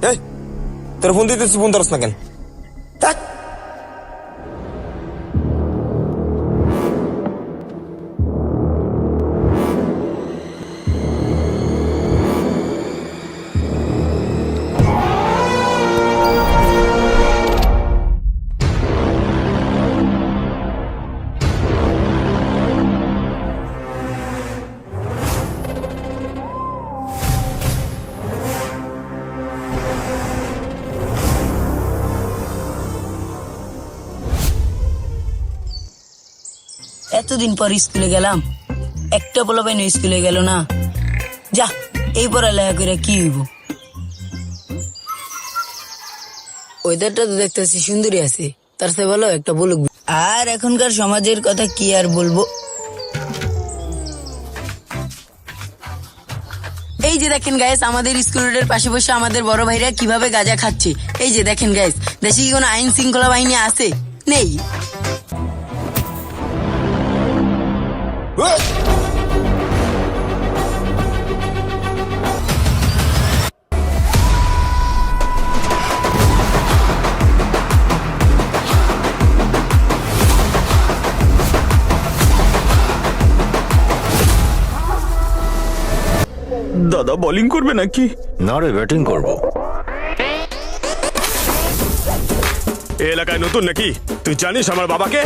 এই তোর ফোন দিতেছি, ফোন ধরস না কেন? ধ্যাৎ। এতদিন পর স্কুলে গেলাম, একটা পোলাপাইন স্কুলে গেল না। যা, এই পড়ালেখা করে কি হইব? ওয়েদারটা তো দেখতেছি সুন্দরী আছে, তার সে ভালো একটা বলুক। আর এখনকার সমাজের কথা কি আর বলবো। এই যে দেখেন গাইস, আমাদের স্কুল রোডের পাশে বসে আমাদের বড় ভাইরা কিভাবে গাঁজা খাচ্ছে। এই যে দেখেন গাইস, দেশে কি কোনো আইন শৃঙ্খলা বাহিনী আছে? নেই। দাদা বোলিং করবে নাকি? না রে, ব্যাটিং করব। এই এলাকায় নতুন নাকি? তুই জানিস আমার বাবাকে?